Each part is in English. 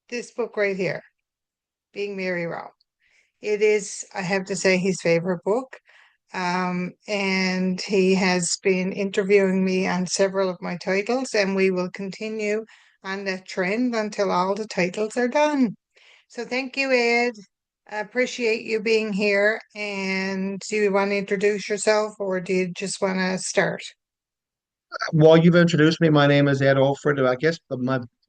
This book right here, Being Mary Rowe. It is, I have to say, his favorite book. And he has been interviewing me on several of my titles, and we will continue on that trend until all the titles are done. So thank you, Ed. I appreciate you being here. And do you want to introduce yourself or do you just want to start? Well, you've introduced me. My name is Ed Oldford. I guess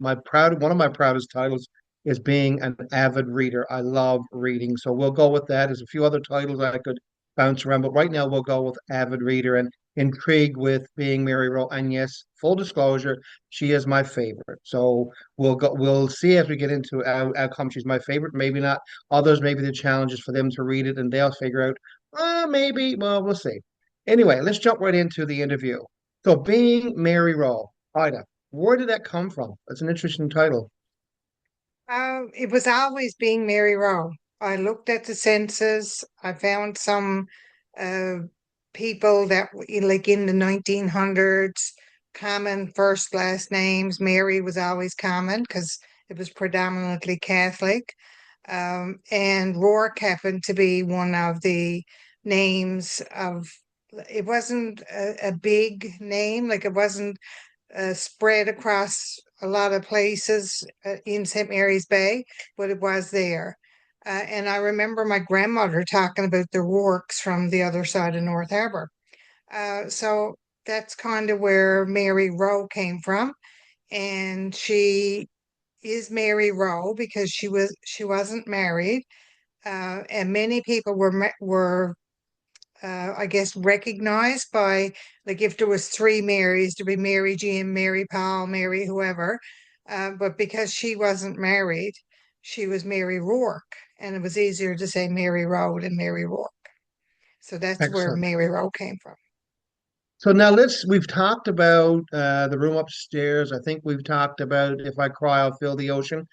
my proud one of my proudest titles is being an avid reader. I love reading, so we'll go with that. There's a few other titles I could bounce around, but right now we'll go with avid reader and intrigued with being Mary Rowe. And yes, full disclosure, she is my favorite. So we'll go. We'll see as we get into outcome. She's my favorite. Maybe not. Others, maybe the challenge is for them to read it and they'll figure out. Maybe. Well, we'll see. Anyway, let's jump right into the interview. So being Mary Rowe, Ida, where did that come from? That's an interesting title. It was always Being Mary Rowe. I looked at the census. I found some uh, people that like in the 1900s, common first last names. Mary was always common because it was predominantly Catholic. And Rourke happened to be one of the names of, it wasn't a big name, like it wasn't spread across a lot of places in St. Mary's Bay, but it was there. And I remember my grandmother talking about the Rourkes from the other side of North Harbour. So that's kind of where Mary Rowe came from. And she is Mary Rowe because she wasn't married. And many people were I guess recognized by, like, if there was three Marys, there'd be Mary Jean, Mary Paul, Mary whoever. But because she wasn't married, she was Mary Rourke, and it was easier to say Mary Rowe than Mary Rourke. So that's where Excellent. Mary Rowe came from. So now we've talked about the room upstairs. I think we've talked about If I Cry, I'll Feel the Ocean.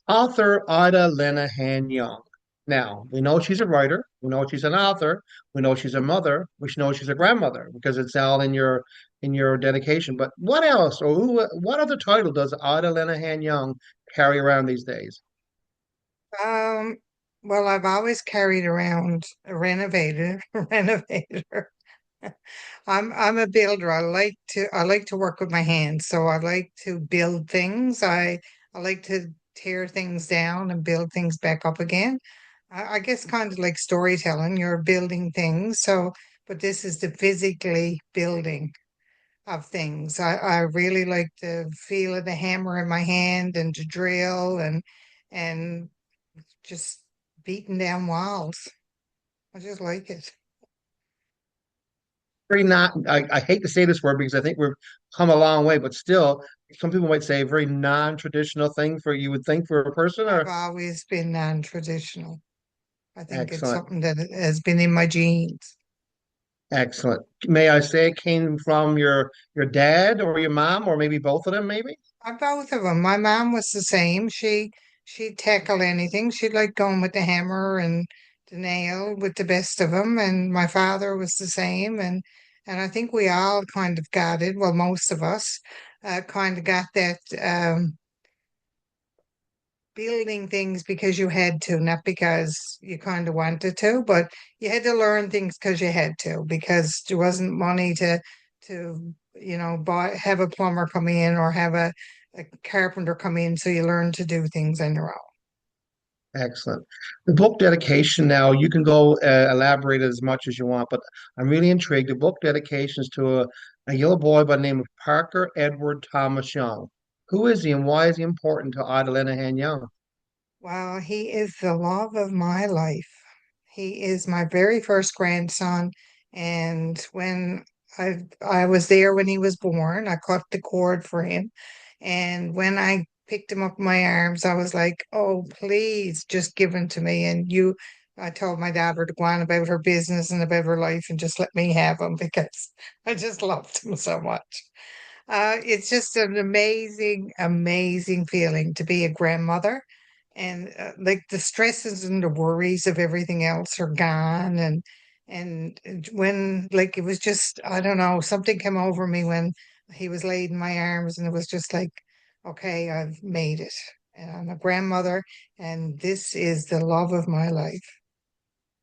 Author Ida Linehan Young. Now, we know she's a writer. We know she's an author. We know she's a mother. We know she's a grandmother because it's all in your dedication. But what else or what other title does Ida Linehan Young carry around these days? Um, well, I've always carried around a renovator, renovator. I'm a builder. I like to work with my hands. So I like to build things. I like to tear things down and build things back up again. I guess kind of like storytelling. You're building things. So, but this is the physically building of things. I really like the feel of the hammer in my hand and to drill and just beating down walls. I just like it. Very not I hate to say this word because I think we've come a long way, but still some people might say a very non-traditional thing for you would think for a person I've or always been non-traditional. I think it's excellent. something that has been in my genes. Excellent. May I say it came from your dad or your mom or maybe both of them maybe? Both of them. My mom was the same. She'd tackle anything. She'd like going with the hammer and the nail with the best of them. And my father was the same. And I think we all kind of got it. Well, most of us kind of got that building things because you had to, not because you kind of wanted to, but you had to learn things because you had to, because there wasn't money to buy have a plumber come in or have a carpenter come in, so you learn to do things on your own. Excellent. The book dedication now, you can go elaborate as much as you want, but I'm really intrigued. The book dedication is to a little boy by the name of Parker Edward Thomas Young. Who is he and why is he important to Ida Lenahan Young? Well, he is the love of my life. He is my very first grandson, and when I was there when he was born, I cut the cord for him. And when I picked him up in my arms, I was like, "Oh, please, just give him to me." And I told my daughter to go on about her business and about her life and just let me have him because I just loved him so much. It's just an amazing, amazing feeling to be a grandmother. And like the stresses and the worries of everything else are gone. And when, like, it was just, I don't know, something came over me when he was laid in my arms, and it was just like, okay, I've made it. and I'm a grandmother, and this is the love of my life.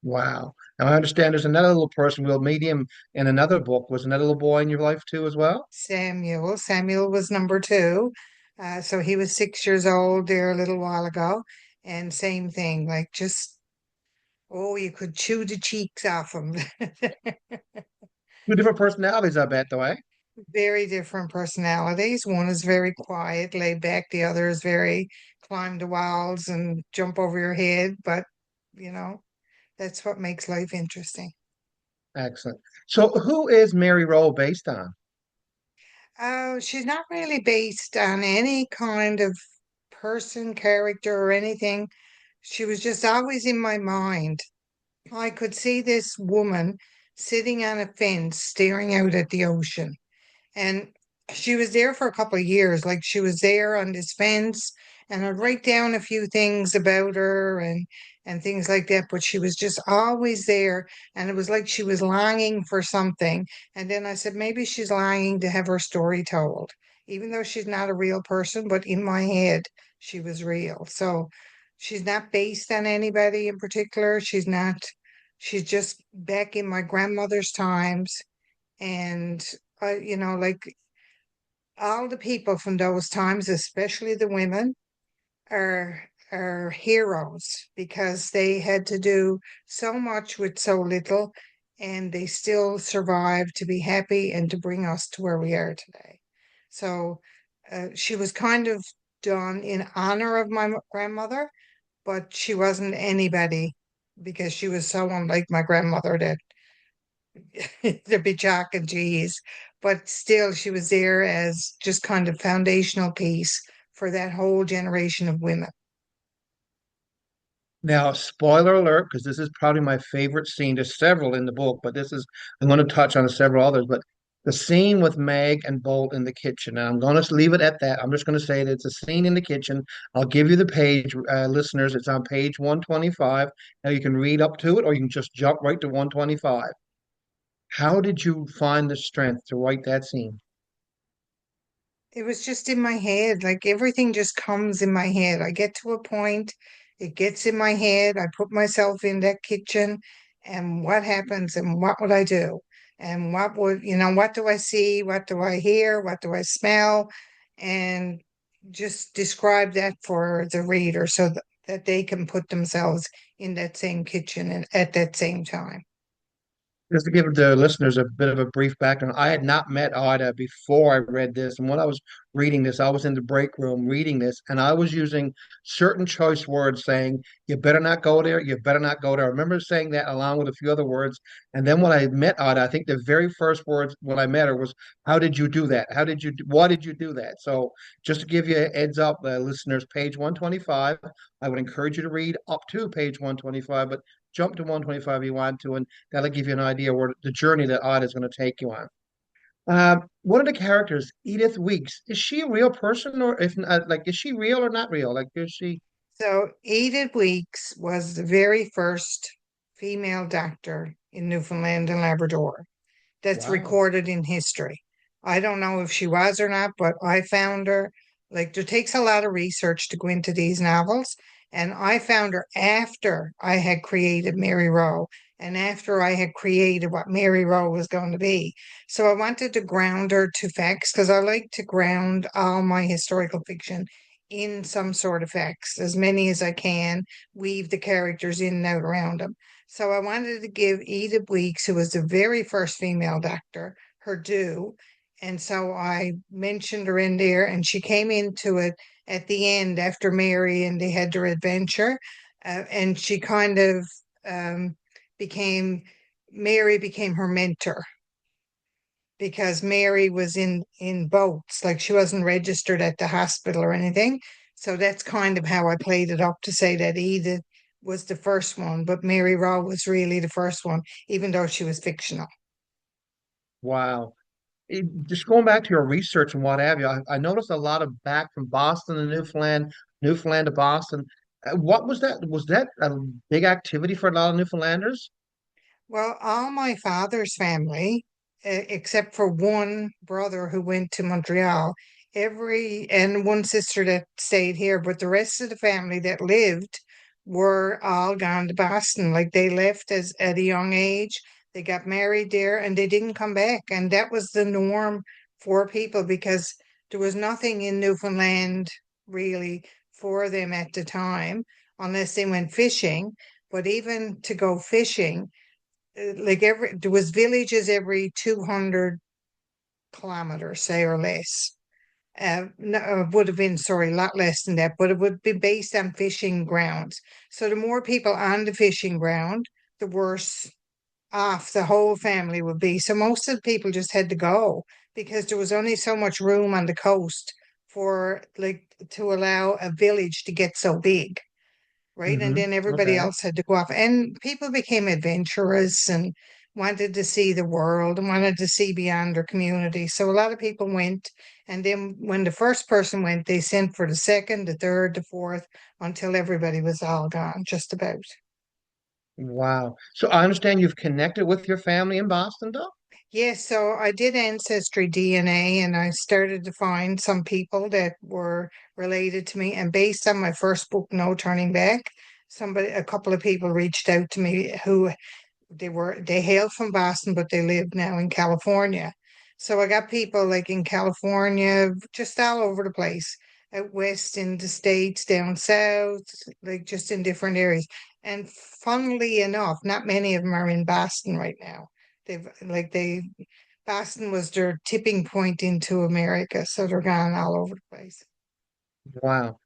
Wow. Now I understand there's another little person. We'll meet him in another book. Was another little boy in your life too as well? Samuel was number two. So he was 6 years old there a little while ago. And same thing, like just, oh, you could chew the cheeks off him. Two different personalities, I bet, though, eh? Very different personalities. One is very quiet, laid back. The other is very climb the walls and jump over your head. But, you know, that's what makes life interesting. Excellent. So who is Mary Roll based on? Oh, she's not really based on any kind of person, character, or anything. She was just always in my mind. I could see this woman sitting on a fence staring out at the ocean. And she was there for a couple of years. Like she was there on this fence, and I'd write down a few things about her and things like that. But she was just always there, and it was like she was longing for something. And then I said, maybe she's longing to have her story told, even though she's not a real person. But in my head, she was real. So she's not based on anybody in particular. She's not. She's just back in my grandmother's times and like all the people from those times, especially the women, are heroes because they had to do so much with so little, and they still survived to be happy and to bring us to where we are today. So she was kind of done in honor of my grandmother, but she wasn't anybody because she was so unlike my grandmother that there'd be chalk and cheese, but still she was there as just kind of foundational piece for that whole generation of women. Now, spoiler alert, because this is probably my favorite scene. There's several in the book, but this is, I'm going to touch on several others. But the scene with Meg and Bolt in the kitchen, and I'm going to leave it at that. I'm just going to say that it's a scene in the kitchen. I'll give you the page, listeners. It's on page 125. Now you can read up to it, or you can just jump right to 125. How did you find the strength to write that scene? It was just in my head, like everything just comes in my head. I get to a point, it gets in my head. I put myself in that kitchen, and what happens, and what would I do? And what do I see? What do I hear? What do I smell? And just describe that for the reader so that they can put themselves in that same kitchen and at that same time. Just to give the listeners a bit of a brief background, I had not met Ida before I read this. And when I was reading this, I was in the break room reading this, and I was using certain choice words saying, you better not go there, you better not go there. I remember saying that along with a few other words. And then when I met Ida, I think the very first words when I met her was, how did you do that? Why did you do that? So just to give you a heads up, listeners, page 125, I would encourage you to read up to page 125, but jump to 125 if you want to. And that'll give you an idea where the journey that Odd is going to take you on. One of the characters, Edith Weeks, is she a real person, or if not, like, is she real or not real? Like, is she? So Edith Weeks was the very first female doctor in Newfoundland and Labrador that's Wow. recorded in history. I don't know if she was or not, but I found her. Like, there takes a lot of research to go into these novels. And I found her after I had created Mary Rowe and after I had created what Mary Rowe was going to be. So I wanted to ground her to facts because I like to ground all my historical fiction in some sort of facts, as many as I can, weave the characters in and out around them. So I wanted to give Edith Weeks, who was the very first female doctor, her due. And so I mentioned her in there, and she came into it at the end after Mary and they had their adventure. And she kind of um, became, Mary became her mentor because Mary was in boats, like she wasn't registered at the hospital or anything. So that's kind of how I played it up to say that Edith was the first one, but Mary Rowe was really the first one, even though she was fictional. Wow. Just going back to your research and what have you, I noticed a lot of back from Boston to Newfoundland, Newfoundland to Boston. What was that? Was that a big activity for a lot of Newfoundlanders? Well, all my father's family, except for one brother who went to Montreal, every and one sister that stayed here, but the rest of the family that lived were all gone to Boston. Like they left as at a young age. They got married there and they didn't come back. And that was the norm for people because there was nothing in Newfoundland really for them at the time, unless they went fishing. But even to go fishing, like there was villages every 200 kilometers, say, or less. No, would have been, sorry, a lot less than that, but it would be based on fishing grounds. So the more people on the fishing ground, the worse off the whole family would be. So most of the people just had to go because there was only so much room on the coast for like to allow a village to get so big, right? And then everybody Okay. else had to go off. And people became adventurous and wanted to see the world and wanted to see beyond their community. So a lot of people went. And then when the first person went, they sent for the second, the third, the fourth, until everybody was all gone, just about. Wow. So I understand you've connected with your family in Boston, though? Yes, so I did ancestry DNA and I started to find some people that were related to me. And based on my first book, No Turning Back, a couple of people reached out to me who they hailed from Boston, but they live now in California. So I got people like in California, just all over the place, out west in the States, down south, like just in different areas. And funnily enough, not many of them are in Boston right now. Boston was their tipping point into America, so they're gone all over the place. Wow.